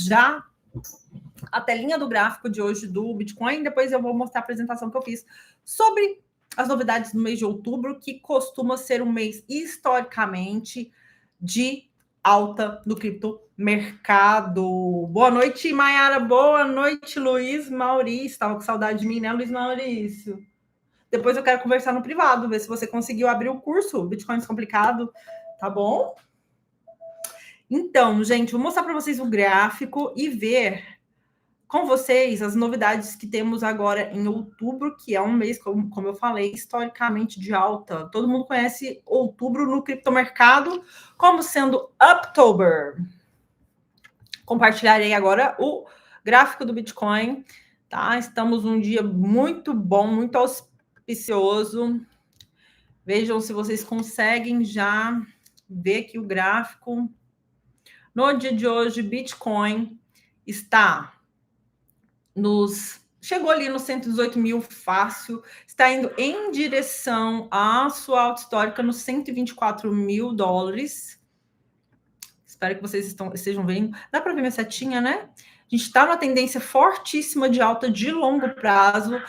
já a telinha do gráfico de hoje do Bitcoin, depois eu vou mostrar a apresentação que eu fiz sobre as novidades do mês de outubro, que costuma ser um mês historicamente de alta do criptomercado. Boa noite, Mayara. Boa noite, Luiz Maurício. Estava com saudade de mim, né, Luiz Maurício? Depois eu quero conversar no privado, ver se você conseguiu abrir o curso Bitcoin Descomplicado, tá bom? Então, gente, vou mostrar para vocês o gráfico e ver com vocês as novidades que temos agora em outubro, que é um mês, como eu falei, historicamente de alta. Todo mundo conhece outubro no criptomercado como sendo Uptober. Compartilharei agora o gráfico do Bitcoin, tá? Estamos num dia muito bom, muito auspicioso. Vejam se vocês conseguem já ver aqui o gráfico. No dia de hoje, Bitcoin está chegou ali nos 118 mil fácil, está indo em direção à sua alta histórica nos 124 mil dólares. Espero que vocês estejam vendo. Dá para ver minha setinha, né? A gente está numa tendência fortíssima de alta de longo prazo.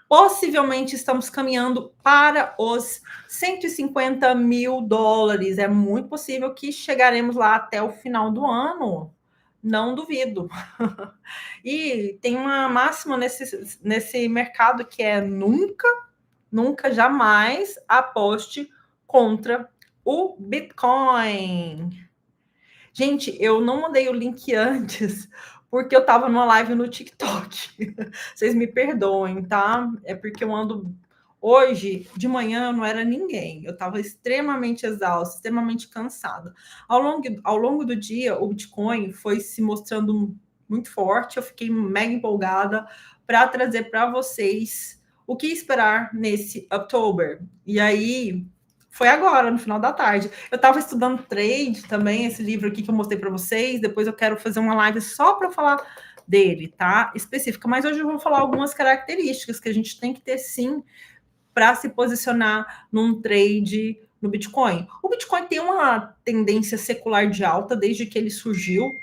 Possivelmente estamos caminhando para os 150 mil dólares. É muito possível que chegaremos lá até o final do ano. Não duvido. E tem uma máxima nesse mercado que é nunca, jamais aposte contra o Bitcoin. Gente, eu não mandei o link antes, porque eu estava numa live no TikTok. Vocês me perdoem, tá? É porque eu ando... Hoje, de manhã, eu não era ninguém. Eu estava extremamente exausta, extremamente cansada. Ao longo do dia, o Bitcoin foi se mostrando muito forte. Eu fiquei mega empolgada para trazer para vocês o que esperar nesse October. E aí, foi agora, no final da tarde. Eu estava estudando trade também, esse livro aqui que eu mostrei para vocês. Depois eu quero fazer uma live só para falar dele, tá? Específica. Mas hoje eu vou falar algumas características que a gente tem que ter, sim, para se posicionar num trade no Bitcoin. O Bitcoin tem uma tendência secular de alta desde que ele surgiu.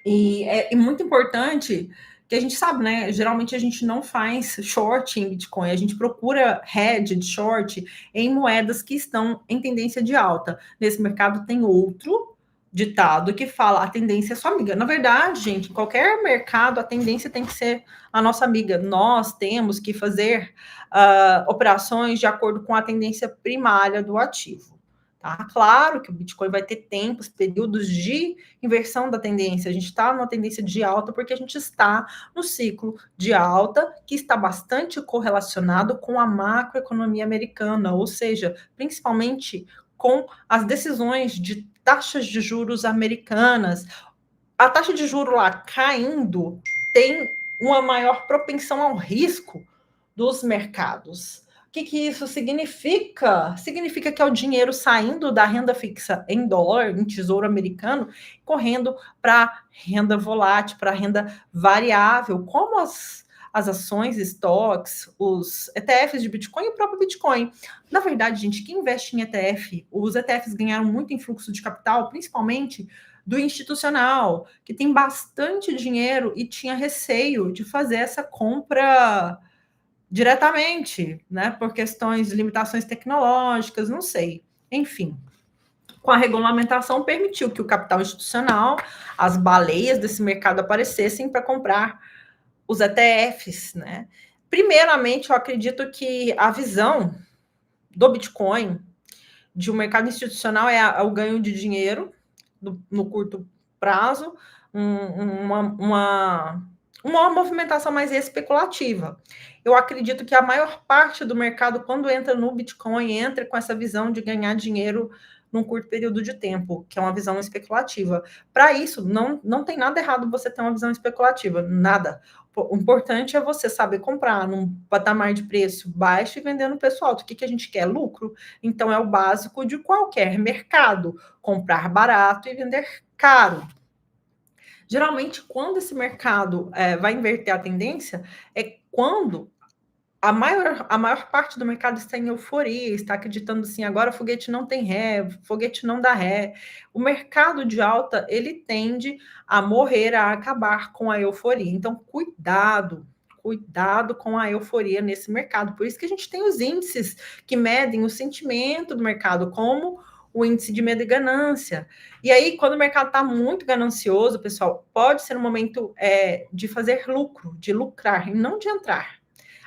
E é muito importante que a gente sabe, né? Geralmente a gente não faz short em Bitcoin, a gente procura hedge de short em moedas que estão em tendência de alta. Nesse mercado tem outro ditado que fala: a tendência é sua amiga. Na verdade, gente, em qualquer mercado, a tendência tem que ser a nossa amiga. Nós temos que fazer operações de acordo com a tendência primária do ativo. Tá? Claro que o Bitcoin vai ter tempos, períodos de inversão da tendência. A gente está numa tendência de alta porque a gente está no ciclo de alta que está bastante correlacionado com a macroeconomia americana, ou seja, principalmente com as decisões de taxas de juros americanas. A taxa de juros lá caindo tem uma maior propensão ao risco dos mercados. O que isso significa? Significa que é o dinheiro saindo da renda fixa em dólar, em tesouro americano, correndo para renda volátil, para renda variável, como as ações, estoques, os ETFs de Bitcoin e o próprio Bitcoin. Na verdade, gente, quem investe em ETF, os ETFs ganharam muito em fluxo de capital, principalmente do institucional, que tem bastante dinheiro e tinha receio de fazer essa compra diretamente, né, por questões de limitações tecnológicas, não sei. Enfim, com a regulamentação permitiu que o capital institucional, as baleias desse mercado aparecessem para comprar os ETFs, né? Primeiramente, eu acredito que a visão do Bitcoin de um mercado institucional é o ganho de dinheiro no curto prazo, uma movimentação mais especulativa. Eu acredito que a maior parte do mercado, quando entra no Bitcoin, entra com essa visão de ganhar dinheiro num curto período de tempo, que é uma visão especulativa. Para isso, não tem nada errado você ter uma visão especulativa, nada. O importante é você saber comprar num patamar de preço baixo e vender no preço alto. O que a gente quer? Lucro. Então, é o básico de qualquer mercado. Comprar barato e vender caro. Geralmente, quando esse mercado vai inverter a tendência, é quando a maior parte do mercado está em euforia, está acreditando assim, agora o foguete não tem ré, foguete não dá ré. O mercado de alta, ele tende a morrer, a acabar com a euforia. Então, cuidado com a euforia nesse mercado. Por isso que a gente tem os índices que medem o sentimento do mercado, como o índice de medo e ganância. E aí, quando o mercado está muito ganancioso, pessoal, pode ser um momento de fazer lucro, de lucrar, e não de entrar.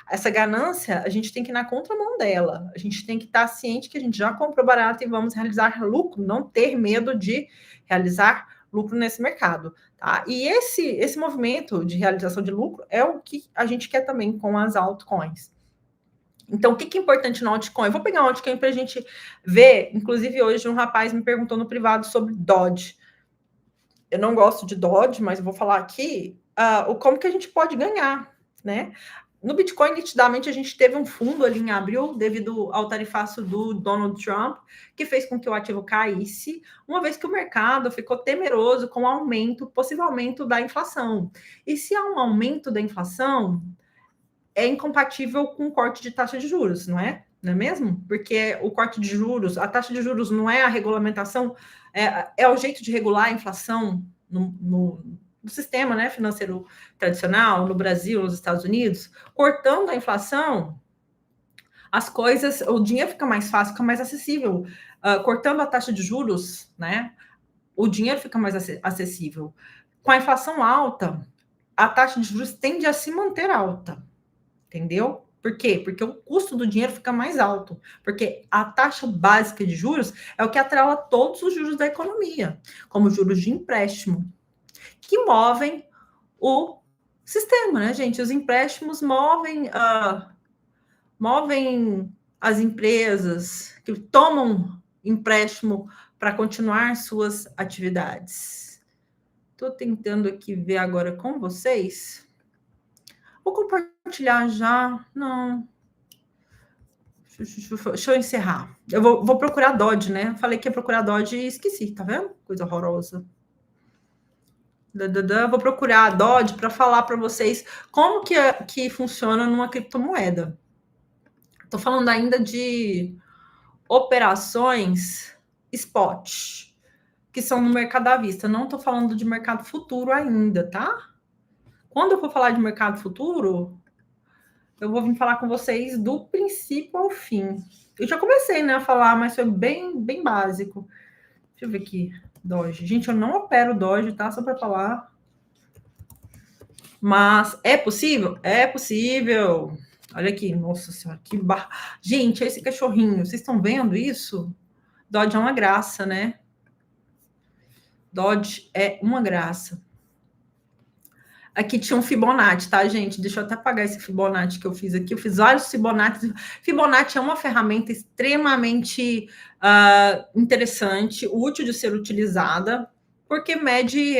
Essa ganância, a gente tem que ir na contramão dela. A gente tem que estar ciente que a gente já comprou barato e vamos realizar lucro, não ter medo de realizar lucro nesse mercado, tá? E esse movimento de realização de lucro é o que a gente quer também com as altcoins. Então, o que é importante no altcoin? Eu vou pegar um altcoin para a gente ver. Inclusive, hoje um rapaz me perguntou no privado sobre Dodge. Eu não gosto de Dodge, mas eu vou falar aqui como que a gente pode ganhar, né? No Bitcoin, nitidamente, a gente teve um fundo ali em abril, devido ao tarifaço do Donald Trump, que fez com que o ativo caísse, uma vez que o mercado ficou temeroso com o aumento, possível aumento da inflação. E se há um aumento da inflação, é incompatível com o corte de taxa de juros, não é? Não é mesmo? Porque o corte de juros, a taxa de juros não é a regulamentação, é o jeito de regular a inflação no sistema, né, financeiro tradicional, no Brasil, nos Estados Unidos. Cortando a inflação, as coisas, o dinheiro fica mais fácil, fica mais acessível. Cortando a taxa de juros, né, o dinheiro fica mais acessível. Com a inflação alta, a taxa de juros tende a se manter alta. Entendeu? Por quê? Porque o custo do dinheiro fica mais alto. Porque a taxa básica de juros é o que atrela todos os juros da economia, como juros de empréstimo, que movem o sistema, né, gente? Os empréstimos movem as empresas que tomam empréstimo para continuar suas atividades. Estou tentando aqui ver agora com vocês. Vou compartilhar já. Não. Deixa eu encerrar. Eu vou procurar Dodge, né? Falei que ia procurar Dodge e esqueci, tá vendo? Coisa horrorosa. Vou procurar a Dodge para falar para vocês como que funciona numa criptomoeda. Estou falando ainda de operações spot, que são no mercado à vista. Não estou falando de mercado futuro ainda, tá? Quando eu for falar de mercado futuro, eu vou vir falar com vocês do princípio ao fim. Eu já comecei, né, a falar, mas foi bem básico. Deixa eu ver aqui, Doge. Gente, eu não opero Doge, tá? Só para falar. Mas é possível? É possível. Olha aqui, nossa senhora, que barra. Gente, esse cachorrinho, vocês estão vendo isso? Dodge é uma graça, né? Dodge é uma graça. Aqui tinha um Fibonacci, tá, gente? Deixa eu até apagar esse Fibonacci que eu fiz aqui. Eu fiz vários Fibonacci. Fibonacci é uma ferramenta extremamente interessante, útil de ser utilizada, porque mede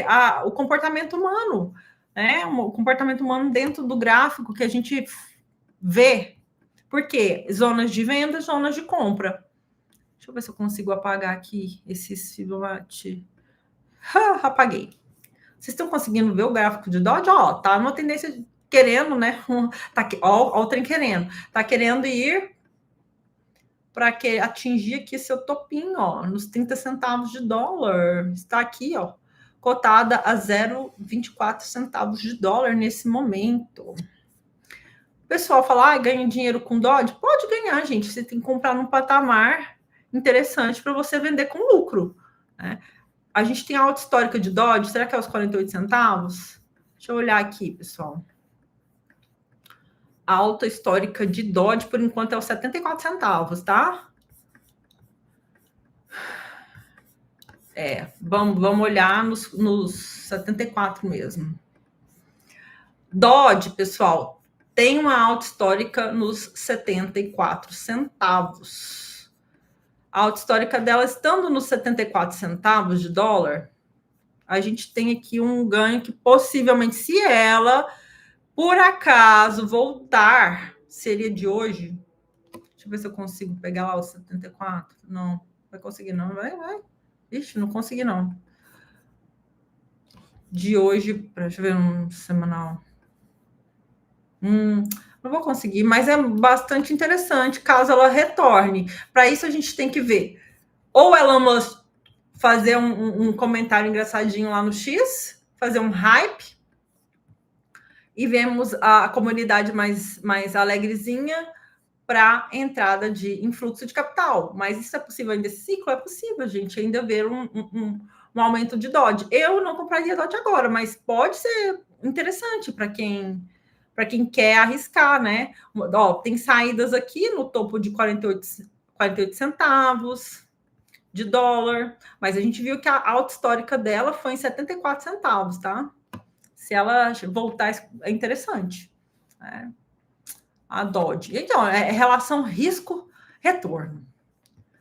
o comportamento humano, né? O comportamento humano dentro do gráfico que a gente vê. Por quê? Zonas de venda, zonas de compra. Deixa eu ver se eu consigo apagar aqui esses Fibonacci. Apaguei. Vocês estão conseguindo ver o gráfico de Dodge? Ó, tá numa tendência querendo, né? Ó, o trem querendo. Tá querendo ir para atingir aqui seu topinho, ó, nos 30 centavos de dólar. Está aqui, ó, cotada a 0,24 centavos de dólar nesse momento. O pessoal fala, ganha dinheiro com Dodge? Pode ganhar, gente. Você tem que comprar num patamar interessante para você vender com lucro, né? A gente tem a alta histórica de Dodge, será que é os 48 centavos? Deixa eu olhar aqui, pessoal. A alta histórica de Dodge, por enquanto, é os 74 centavos, tá? Vamos olhar nos 74 mesmo. Dodge, pessoal, tem uma alta histórica nos 74 centavos. A alta histórica dela estando nos 74 centavos de dólar, a gente tem aqui um ganho que possivelmente, se ela, por acaso, voltar, seria de hoje. Deixa eu ver se eu consigo pegar lá os 74. Não, vai conseguir não. Vai. Ixi, não consegui não. De hoje, deixa eu ver um semanal. Não vou conseguir, mas é bastante interessante caso ela retorne. Para isso, a gente tem que ver. Ou ela fazer um comentário engraçadinho lá no X, fazer um hype, e vemos a comunidade mais alegrezinha para entrada de influxo de capital. Mas isso é possível ainda esse ciclo? É possível, gente, ainda ver um aumento de Dodge. Eu não compraria Dodge agora, mas pode ser interessante para quem quer arriscar, né? Ó, tem saídas aqui no topo de 48 centavos de dólar, mas a gente viu que a alta histórica dela foi em 74 centavos, tá? Se ela voltar, é interessante. Né? A Dodge. Então, é relação risco-retorno.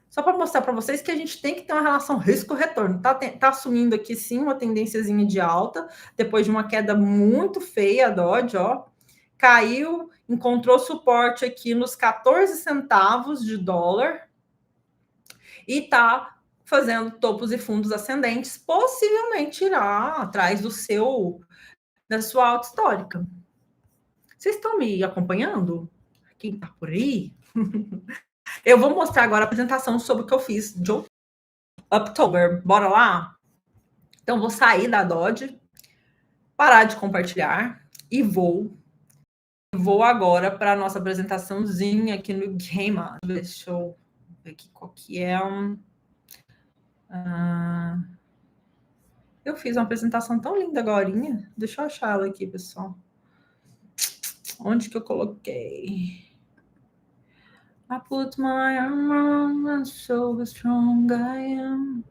Só para mostrar para vocês que a gente tem que ter uma relação risco-retorno. Tá assumindo aqui, sim, uma tendênciazinha de alta, depois de uma queda muito feia, a Dodge, ó. Caiu, encontrou suporte aqui nos 14 centavos de dólar e tá fazendo topos e fundos ascendentes, possivelmente irá atrás da sua alta histórica. Vocês estão me acompanhando? Quem tá por aí? Eu vou mostrar agora a apresentação sobre o que eu fiz de October. Bora lá? Então, vou sair da Dodge, parar de compartilhar e vou agora para a nossa apresentaçãozinha aqui no Gema. Deixa eu ver aqui qual que é. Eu fiz uma apresentação tão linda agorinha. Deixa eu achar ela aqui, pessoal. Onde que eu coloquei? I put my arm around and so strong I am.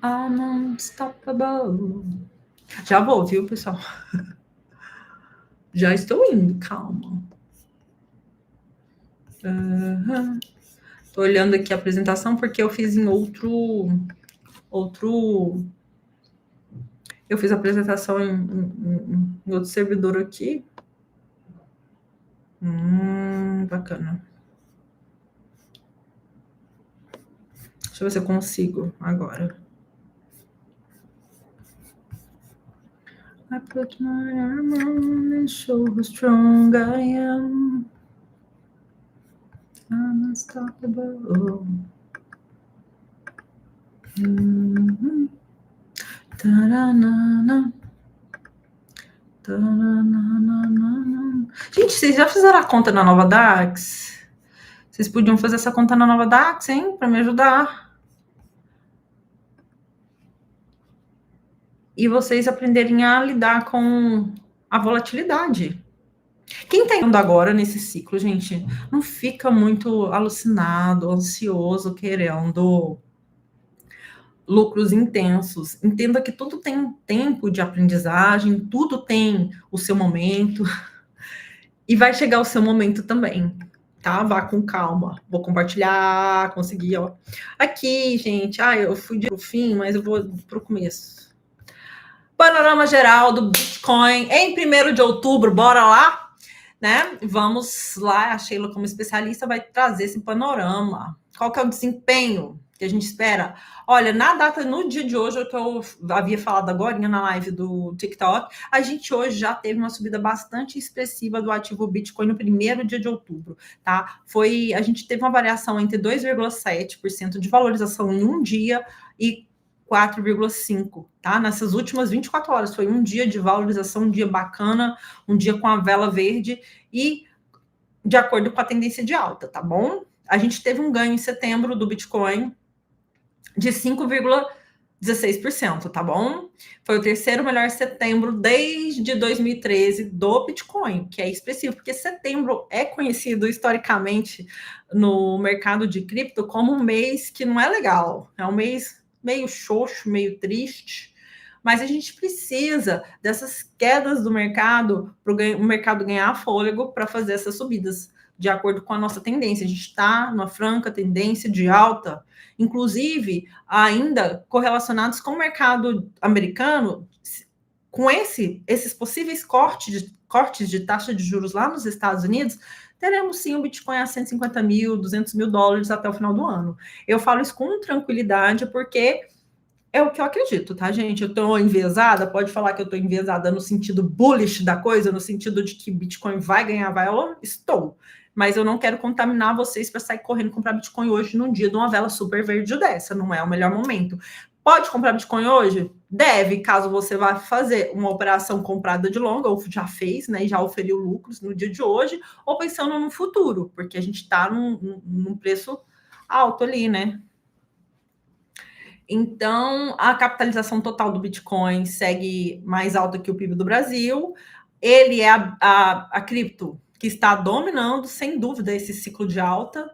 I'm unstoppable. Já vou, viu, pessoal? Já estou indo, calma. Tô olhando aqui a apresentação porque eu fiz em outro. Eu fiz a apresentação em outro servidor aqui. Bacana. Deixa eu ver se eu consigo agora. I put my arm on and show how strong I am. I'm unstoppable. Gente, vocês já fizeram a conta na Nova Dax? Vocês podiam fazer essa conta na Nova Dax, hein? Para me ajudar. E vocês aprenderem a lidar com a volatilidade. Quem está indo agora nesse ciclo, gente, não fica muito alucinado, ansioso, querendo lucros intensos. Entenda que tudo tem um tempo de aprendizagem, tudo tem o seu momento. E vai chegar o seu momento também, tá? Vá com calma. Vou compartilhar, consegui, ó. Aqui, gente. Eu fui pro fim, mas eu vou pro começo. Panorama geral do Bitcoin em 1º de outubro. Bora lá? Né? Vamos lá. A Sheila, como especialista, vai trazer esse panorama. Qual que é o desempenho que a gente espera? Olha, na data, no dia de hoje, o que eu havia falado agora na live do TikTok, a gente hoje já teve uma subida bastante expressiva do ativo Bitcoin no 1º dia de outubro, tá? A gente teve uma variação entre 2,7% de valorização em um dia e 4,5%, tá? Nessas últimas 24 horas, foi um dia de valorização, um dia bacana, um dia com a vela verde e de acordo com a tendência de alta, tá bom? A gente teve um ganho em setembro do Bitcoin de 5,16%, tá bom? Foi o 3º melhor setembro desde 2013 do Bitcoin, que é expressivo, porque setembro é conhecido historicamente no mercado de cripto como um mês que não é legal, é um mês meio xoxo, meio triste, mas a gente precisa dessas quedas do mercado para o mercado ganhar fôlego para fazer essas subidas, de acordo com a nossa tendência. A gente está numa franca tendência de alta, inclusive ainda correlacionados com o mercado americano, com esses possíveis cortes de taxa de juros lá nos Estados Unidos, teremos sim o Bitcoin a 150 mil, 200 mil dólares até o final do ano. Eu falo isso com tranquilidade porque É o que eu acredito, tá, gente? Eu tô enviesada, pode falar que eu tô enviesada no sentido bullish da coisa, no sentido de que Bitcoin vai ganhar valor? Estou. Mas eu não quero contaminar vocês para sair correndo comprar Bitcoin hoje num dia de uma vela super verde dessa, não é o melhor momento. Pode comprar Bitcoin hoje? Deve, caso você vá fazer uma operação comprada de longa, ou já fez, né, e já oferiu lucros no dia de hoje, ou pensando no futuro, porque a gente está num preço alto ali, né? Então, a capitalização total do Bitcoin segue mais alta que o PIB do Brasil. Ele é a cripto que está dominando, sem dúvida, esse ciclo de alta,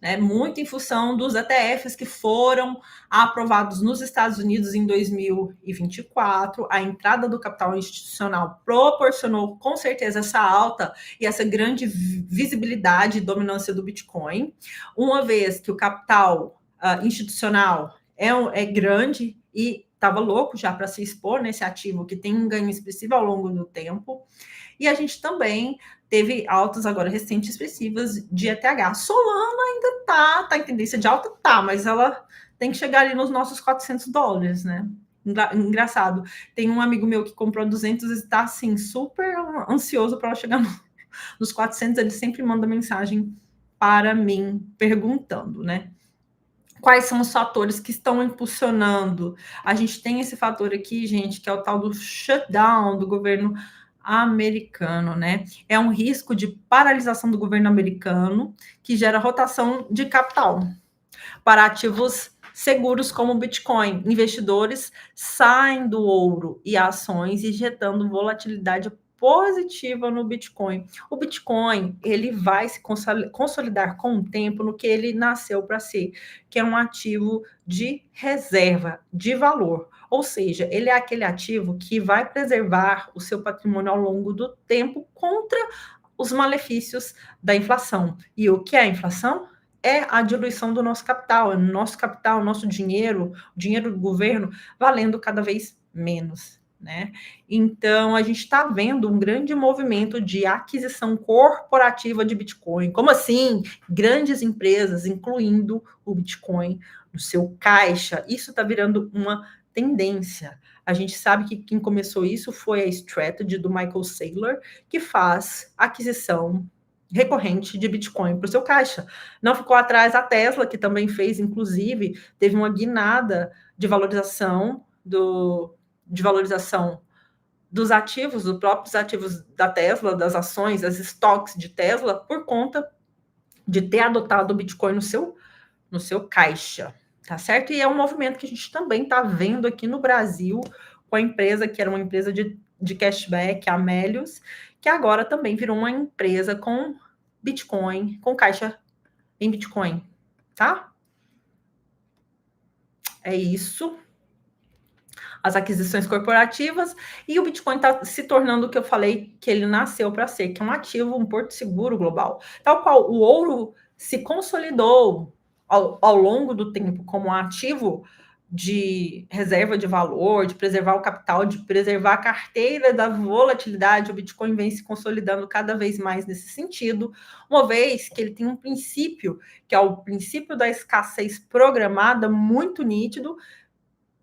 né? Muito em função dos ETFs que foram aprovados nos Estados Unidos em 2024. A entrada do capital institucional proporcionou, com certeza, essa alta e essa grande visibilidade e dominância do Bitcoin. Uma vez que o capital institucional é grande e estava louco já para se expor nesse ativo que tem um ganho expressivo ao longo do tempo. E a gente também teve altas agora recentes expressivas de ETH. Solana ainda tá em tendência de alta, mas ela tem que chegar ali nos nossos $400, né? Engraçado. Tem um amigo meu que comprou 200 e está assim super ansioso para ela chegar nos 400. Ele sempre manda mensagem para mim perguntando, né? Quais são os fatores que estão impulsionando? A gente tem esse fator aqui, gente, que é o tal do shutdown do governo americano, né? É um risco de paralisação do governo americano que gera rotação de capital para ativos seguros como o Bitcoin. Investidores saem do ouro e ações, injetando volatilidade positiva no Bitcoin. O Bitcoin, ele vai se consolidar com o tempo no que ele nasceu para ser, que é um ativo de reserva, de valor. Ou seja, ele é aquele ativo que vai preservar o seu patrimônio ao longo do tempo contra os malefícios da inflação. E o que é a inflação? É a diluição do nosso capital, nosso dinheiro, o dinheiro do governo, valendo cada vez menos, né? Então, a gente está vendo um grande movimento de aquisição corporativa de Bitcoin. Como assim? Grandes empresas, incluindo o Bitcoin, no seu caixa. Isso está virando uma tendência. A gente sabe que quem começou isso foi a Strategy do Michael Saylor, que faz aquisição recorrente de Bitcoin para o seu caixa. Não ficou atrás a Tesla, que também fez, inclusive, teve uma guinada de valorização dos ativos, dos próprios ativos da Tesla, das ações, das estoques de Tesla, por conta de ter adotado o Bitcoin no seu caixa, tá certo? E é um movimento que a gente também está vendo aqui no Brasil, com a empresa que era uma empresa de cashback, a Amélios, que agora também virou uma empresa com Bitcoin, com caixa em Bitcoin, tá? É isso. As aquisições corporativas e o Bitcoin está se tornando o que eu falei que ele nasceu para ser, que é um ativo, um porto seguro global. Tal qual o ouro se consolidou ao longo do tempo como um ativo de reserva de valor, de preservar o capital, de preservar a carteira da volatilidade, o Bitcoin vem se consolidando cada vez mais nesse sentido, uma vez que ele tem um princípio, que é o princípio da escassez programada, muito nítido,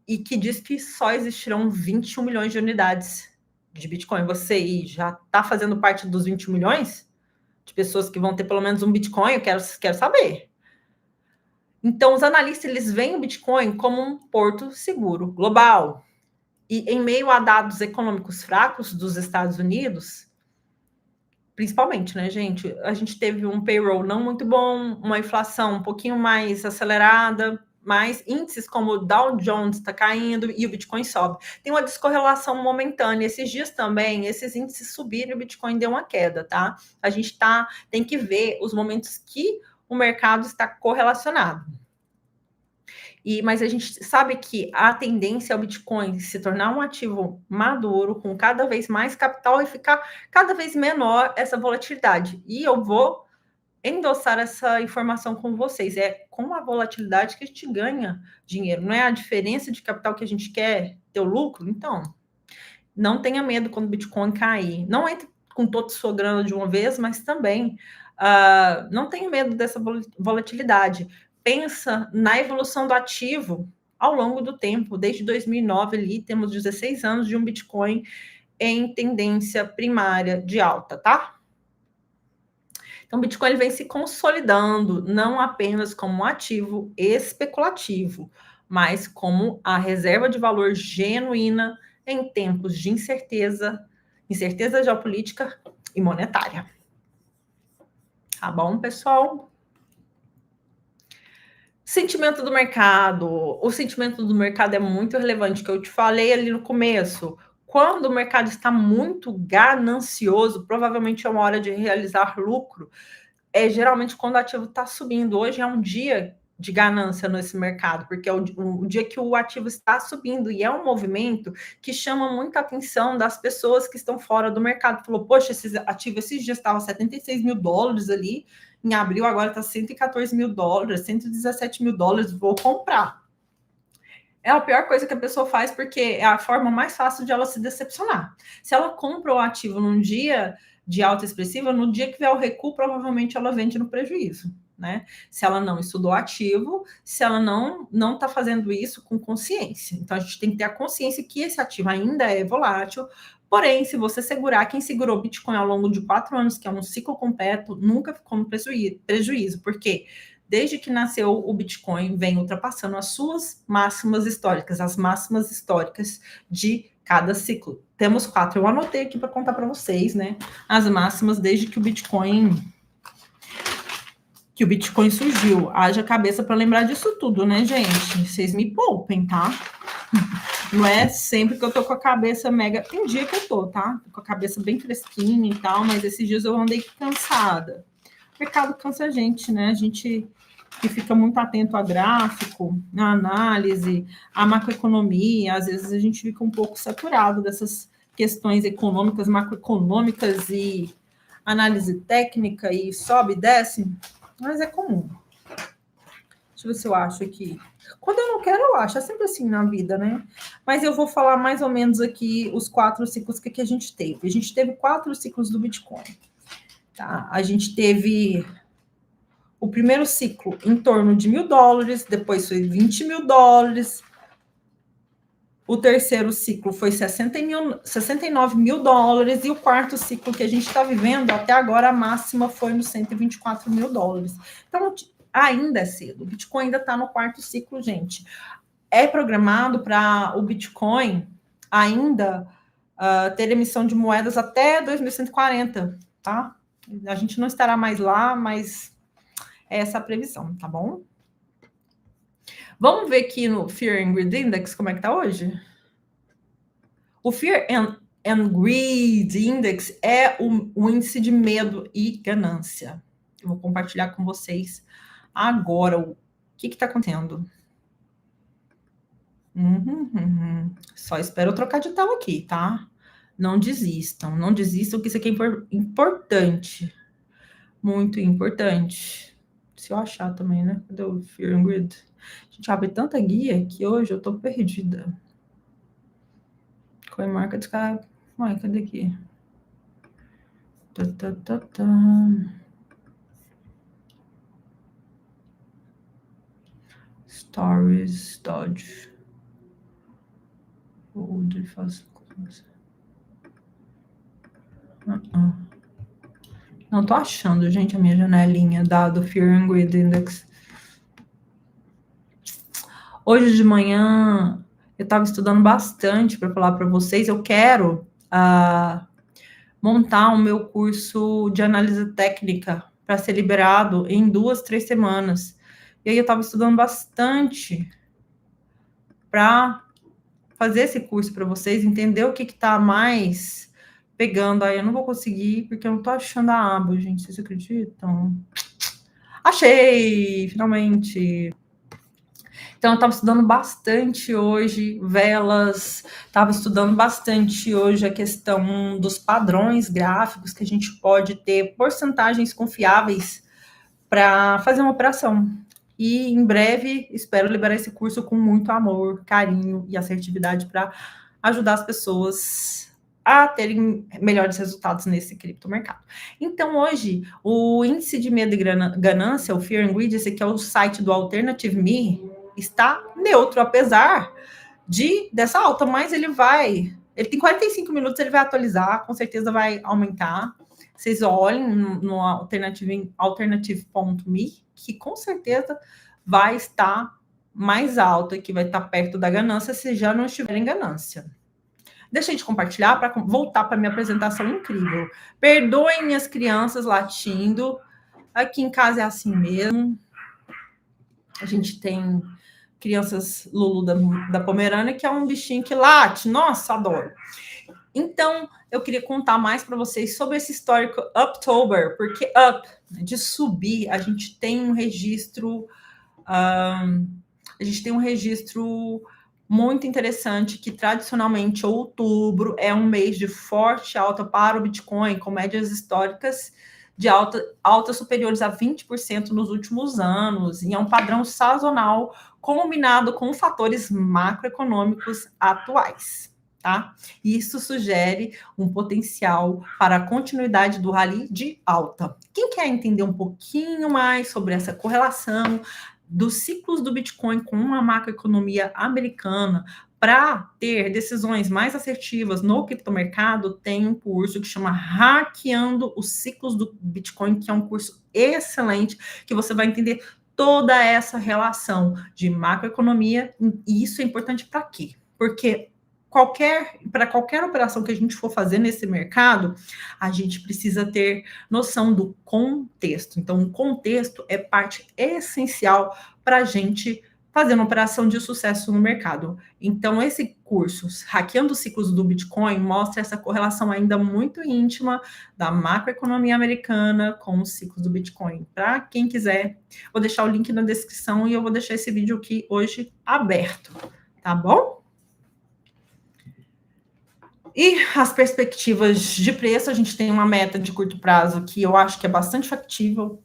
e que diz que só existirão 21 milhões de unidades de Bitcoin. Você aí já está fazendo parte dos 21 milhões de pessoas que vão ter pelo menos um Bitcoin? Eu quero saber. Então, os analistas, eles veem o Bitcoin como um porto seguro global. E em meio a dados econômicos fracos dos Estados Unidos, principalmente, né, gente? A gente teve um payroll não muito bom, uma inflação um pouquinho mais acelerada, mas índices como o Dow Jones está caindo e o Bitcoin sobe. Tem uma descorrelação momentânea. Esses dias também, esses índices subiram e o Bitcoin deu uma queda, tá? A gente tem que ver os momentos que o mercado está correlacionado. Mas a gente sabe que a tendência é o Bitcoin se tornar um ativo maduro, com cada vez mais capital e ficar cada vez menor essa volatilidade. E eu vou endossar essa informação com vocês. É com a volatilidade que a gente ganha dinheiro, não é a diferença de capital que a gente quer ter o lucro? Então, não tenha medo quando o Bitcoin cair. Não entre com toda a sua grana de uma vez, mas também não tenha medo dessa volatilidade. Pensa na evolução do ativo ao longo do tempo. Desde 2009 ali, temos 16 anos de um Bitcoin em tendência primária de alta, tá? Então, o Bitcoin ele vem se consolidando, não apenas como um ativo especulativo, mas como a reserva de valor genuína em tempos de incerteza geopolítica e monetária. Tá bom, pessoal? Sentimento do mercado. O sentimento do mercado é muito relevante, que eu te falei ali no começo. Quando o mercado está muito ganancioso, provavelmente é uma hora de realizar lucro. É geralmente quando o ativo está subindo. Hoje é um dia de ganância nesse mercado, porque é o dia que o ativo está subindo, e é um movimento que chama muita atenção das pessoas que estão fora do mercado. Falou, poxa, esse ativo esses dias estava 76 mil dólares ali, em abril agora está 114 mil dólares, 117 mil dólares, vou comprar. É a pior coisa que a pessoa faz, porque é a forma mais fácil de ela se decepcionar. Se ela compra o ativo num dia de alta expressiva, no dia que vier o recuo, provavelmente ela vende no prejuízo, né? Se ela não estudou ativo, se ela não está fazendo isso com consciência. Então, a gente tem que ter a consciência que esse ativo ainda é volátil, porém, se você segurar, quem segurou Bitcoin ao longo de 4 anos, que é um ciclo completo, nunca ficou no prejuízo. Por quê? Desde que nasceu o Bitcoin, vem ultrapassando as suas máximas históricas, as máximas históricas de cada ciclo. Temos 4, eu anotei aqui para contar para vocês, né? As máximas desde que o Bitcoin surgiu. Haja cabeça para lembrar disso tudo, né, gente? Vocês me poupem, tá? Não é sempre que eu tô com a cabeça mega. Tem dia que eu tô, tá? Com a cabeça bem fresquinha e tal, mas esses dias eu andei cansada. O mercado cansa a gente, né? A gente que fica muito atento a gráfico, a análise, a macroeconomia, às vezes a gente fica um pouco saturado dessas questões econômicas, macroeconômicas e análise técnica e sobe e desce, mas é comum. Deixa eu ver se eu acho aqui. Quando eu não quero, eu acho. É sempre assim na vida, né? Mas eu vou falar mais ou menos aqui os 4 ciclos que a gente teve. A gente teve 4 ciclos do Bitcoin. Tá? A gente teve o primeiro ciclo em torno de $1.000, depois foi 20 mil dólares. O terceiro ciclo foi 69 mil dólares. E o quarto ciclo que a gente está vivendo, até agora, a máxima foi nos 124 mil dólares. Então, ainda é cedo. O Bitcoin ainda está no quarto ciclo, gente. É programado para o Bitcoin ainda ter emissão de moedas até 2140, tá? A gente não estará mais lá, mas é essa a previsão, tá bom? Vamos ver aqui no Fear and Greed Index como é que tá hoje? O Fear and Greed Index é o índice de medo e ganância. Eu vou compartilhar com vocês agora o que está acontecendo. Só espero eu trocar de tela aqui, tá? Não desistam que isso aqui é importante. Muito importante. Se eu achar também, né? Cadê o Fear and Greed? A gente abre tanta guia que hoje eu tô perdida. CoinMarketCap. Ai, cadê aqui? Stories, Dodge. Não tô achando, gente, a minha janelinha do Fear and Greed Index. Hoje de manhã eu estava estudando bastante para falar para vocês. Eu quero montar o meu curso de análise técnica para ser liberado em 2, 3 semanas. E aí eu estava estudando bastante para fazer esse curso para vocês, entender o que está mais pegando. Aí eu não vou conseguir, porque eu não estou achando a aba, gente. Vocês acreditam? Achei! Finalmente! Então, eu estava estudando bastante hoje velas, estava estudando bastante hoje a questão dos padrões gráficos que a gente pode ter porcentagens confiáveis para fazer uma operação. E em breve espero liberar esse curso com muito amor, carinho e assertividade para ajudar as pessoas a terem melhores resultados nesse criptomercado. Então, hoje, o índice de medo e ganância, o Fear and Greed, esse aqui é o site do Alternative Me, está neutro, apesar dessa alta, mas ele tem 45 minutos, ele vai atualizar, com certeza vai aumentar. Vocês olhem no alternative.me, que com certeza vai estar mais alto e que vai estar perto da ganância, se já não estiver em ganância. Deixei de compartilhar para voltar para minha apresentação incrível. Perdoem minhas crianças latindo. Aqui em casa é assim mesmo. A gente tem crianças Lulu da Pomerânia, que é um bichinho que late. Nossa, adoro. Então, eu queria contar mais para vocês sobre esse histórico Uptober, porque de subir, a gente tem um registro muito interessante que, tradicionalmente, outubro é um mês de forte alta para o Bitcoin, com médias históricas de alta superiores a 20% nos últimos anos, e é um padrão sazonal combinado com fatores macroeconômicos atuais. Tá? Isso sugere um potencial para a continuidade do rally de alta. Quem quer entender um pouquinho mais sobre essa correlação dos ciclos do Bitcoin com uma macroeconomia americana para ter decisões mais assertivas no criptomercado, tem um curso que chama Hackeando os Ciclos do Bitcoin, que é um curso excelente, que você vai entender toda essa relação de macroeconomia, e isso é importante para quê? Porque para qualquer operação que a gente for fazer nesse mercado, a gente precisa ter noção do contexto. Então, o contexto é parte essencial para a gente fazer uma operação de sucesso no mercado. Então, esse curso, Hackeando os Ciclos do Bitcoin, mostra essa correlação ainda muito íntima da macroeconomia americana com os ciclos do Bitcoin. Para quem quiser, vou deixar o link na descrição e eu vou deixar esse vídeo aqui hoje aberto, tá bom? E as perspectivas de preço, a gente tem uma meta de curto prazo que eu acho que é bastante factível,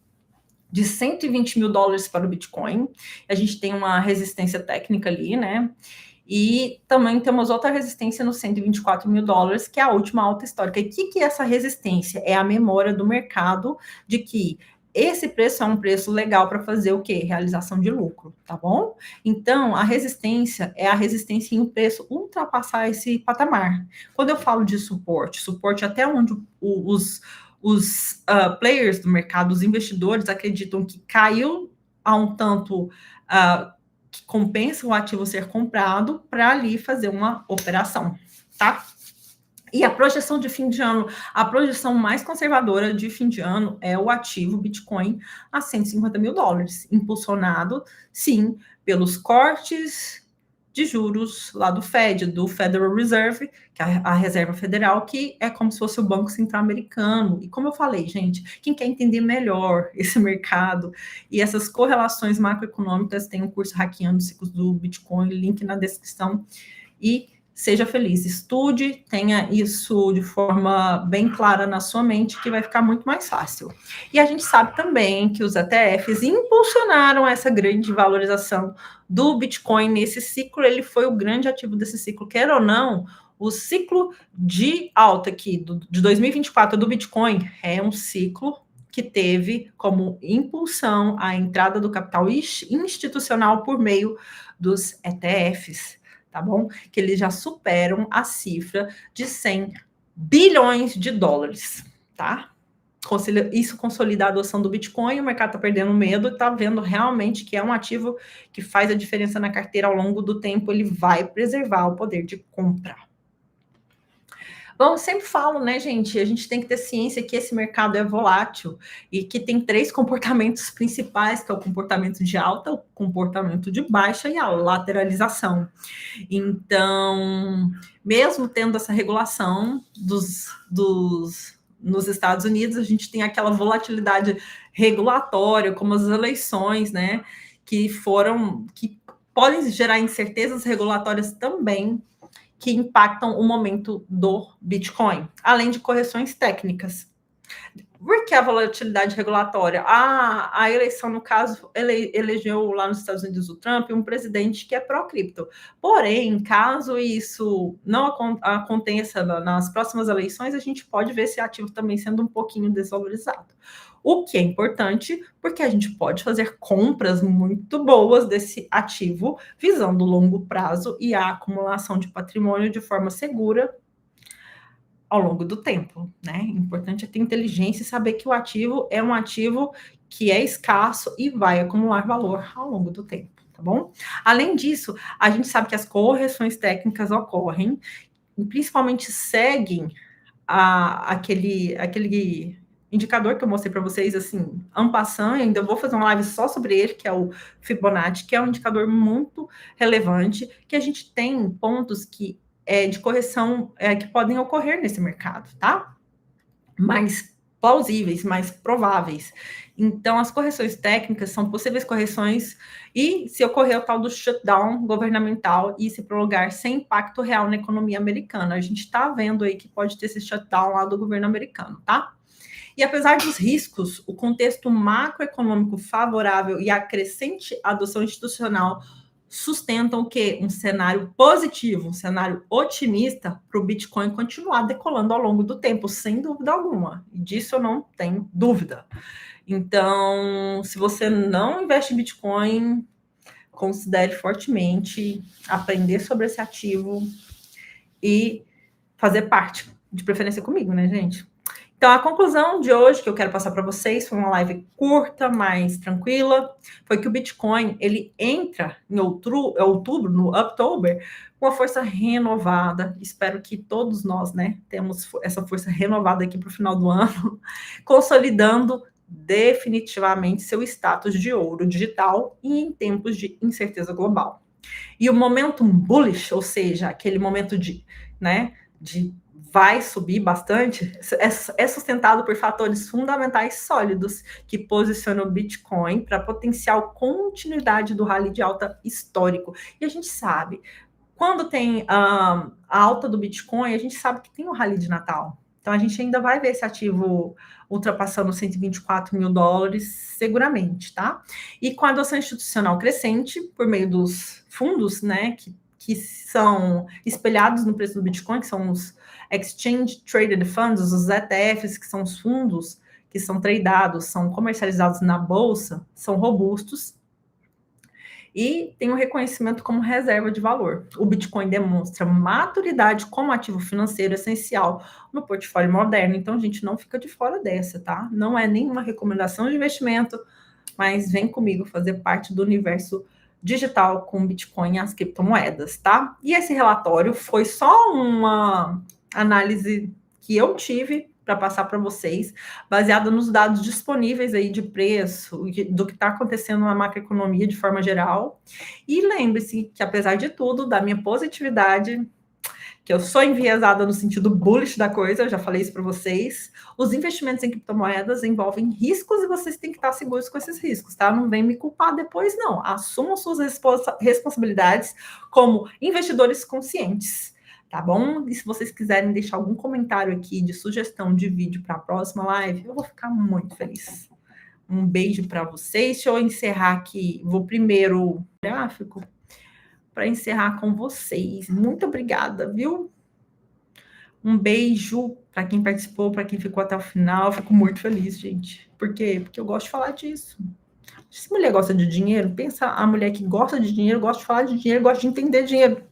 de 120 mil dólares para o Bitcoin. A gente tem uma resistência técnica ali, né? E também temos outra resistência nos 124 mil dólares, que é a última alta histórica. E o que é essa resistência? É a memória do mercado de que esse preço é um preço legal para fazer o quê? Realização de lucro, tá bom? Então, a resistência é a resistência em o preço ultrapassar esse patamar. Quando eu falo de suporte até onde os players do mercado, os investidores, acreditam que caiu a um tanto que compensa o ativo ser comprado para ali fazer uma operação, tá? E a projeção de fim de ano, a projeção mais conservadora de fim de ano é o ativo Bitcoin a 150 mil dólares, impulsionado, sim, pelos cortes de juros lá do Fed, do Federal Reserve, que é a Reserva Federal, que é como se fosse o Banco Central Americano. E como eu falei, gente, quem quer entender melhor esse mercado e essas correlações macroeconômicas, tem um curso Hackeando os Ciclos do Bitcoin, link na descrição. E seja feliz, estude, tenha isso de forma bem clara na sua mente, que vai ficar muito mais fácil. E a gente sabe também que os ETFs impulsionaram essa grande valorização do Bitcoin nesse ciclo, ele foi o grande ativo desse ciclo, quer ou não, o ciclo de alta aqui de 2024 do Bitcoin é um ciclo que teve como impulsão a entrada do capital institucional por meio dos ETFs, tá bom? Que eles já superam a cifra de 100 bilhões de dólares, tá? Isso consolida a adoção do Bitcoin, o mercado está perdendo medo e está vendo realmente que é um ativo que faz a diferença na carteira ao longo do tempo, ele vai preservar o poder de compra. Bom, sempre falo, né, gente? A gente tem que ter ciência que esse mercado é volátil e que tem 3 comportamentos principais, que é o comportamento de alta, o comportamento de baixa e a lateralização. Então, mesmo tendo essa regulação nos Estados Unidos, a gente tem aquela volatilidade regulatória, como as eleições, né? Que podem gerar incertezas regulatórias também, que impactam o momento do Bitcoin, além de correções técnicas. Por que a volatilidade regulatória? A eleição, no caso, elegeu lá nos Estados Unidos o Trump um presidente que é pró-cripto. Porém, caso isso não aconteça nas próximas eleições, a gente pode ver esse ativo também sendo um pouquinho desvalorizado. O que é importante, porque a gente pode fazer compras muito boas desse ativo, visando o longo prazo e a acumulação de patrimônio de forma segura ao longo do tempo, né? O importante é ter inteligência e saber que o ativo é um ativo que é escasso e vai acumular valor ao longo do tempo, tá bom? Além disso, a gente sabe que as correções técnicas ocorrem e principalmente seguem aquele indicador que eu mostrei para vocês, assim, en passant, e ainda vou fazer uma live só sobre ele, que é o Fibonacci, que é um indicador muito relevante, que a gente tem pontos de correção que podem ocorrer nesse mercado, tá? Mais plausíveis, mais prováveis. Então, as correções técnicas são possíveis correções e se ocorrer o tal do shutdown governamental e se prolongar sem impacto real na economia americana. A gente está vendo aí que pode ter esse shutdown lá do governo americano, tá? E apesar dos riscos, o contexto macroeconômico favorável e a crescente adoção institucional sustentam o quê? Um cenário positivo, um cenário otimista para o Bitcoin continuar decolando ao longo do tempo, sem dúvida alguma. E disso eu não tenho dúvida. Então, se você não investe em Bitcoin, considere fortemente aprender sobre esse ativo e fazer parte, de preferência comigo, né, gente? Então, a conclusão de hoje que eu quero passar para vocês foi uma live curta, mais tranquila, foi que o Bitcoin, ele entra em outubro, no October, com uma força renovada. Espero que todos nós, né, temos essa força renovada aqui para o final do ano, consolidando definitivamente seu status de ouro digital e em tempos de incerteza global. E o momento bullish, ou seja, aquele momento né, de vai subir bastante, é sustentado por fatores fundamentais sólidos que posicionam o Bitcoin para potencial continuidade do rally de alta histórico. E a gente sabe, quando tem a alta do Bitcoin, a gente sabe que tem o rally de Natal. Então, a gente ainda vai ver esse ativo ultrapassando 124 mil dólares, seguramente, tá? E com a adoção institucional crescente, por meio dos fundos, né, que são espelhados no preço do Bitcoin, que são os Exchange Traded Funds, os ETFs, que são os fundos que são tradeados, são comercializados na bolsa, são robustos e tem o reconhecimento como reserva de valor. O Bitcoin demonstra maturidade como ativo financeiro essencial no portfólio moderno, então a gente não fica de fora dessa, tá? Não é nenhuma recomendação de investimento, mas vem comigo fazer parte do universo digital com Bitcoin e as criptomoedas, tá? E esse relatório foi só uma análise que eu tive para passar para vocês, baseada nos dados disponíveis aí de preço, do que está acontecendo na macroeconomia de forma geral. E lembre-se que, apesar de tudo, da minha positividade, que eu sou enviesada no sentido bullish da coisa, eu já falei isso para vocês, os investimentos em criptomoedas envolvem riscos e vocês têm que estar seguros com esses riscos, tá? Não vem me culpar depois, não. Assumam suas responsabilidades como investidores conscientes, tá bom? E se vocês quiserem deixar algum comentário aqui de sugestão de vídeo para a próxima live, eu vou ficar muito feliz. Um beijo para vocês. Deixa eu encerrar aqui. Vou primeiro gráfico para encerrar com vocês. Muito obrigada, viu? Um beijo para quem participou, para quem ficou até o final. Eu fico muito feliz, gente. Por quê? Porque eu gosto de falar disso. Se mulher gosta de dinheiro, pensa a mulher que gosta de dinheiro, gosta de falar de dinheiro, gosta de entender dinheiro.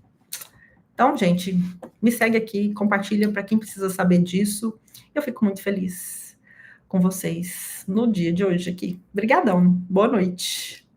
Então, gente, me segue aqui, compartilha para quem precisa saber disso. Eu fico muito feliz com vocês no dia de hoje aqui. Obrigadão. Boa noite.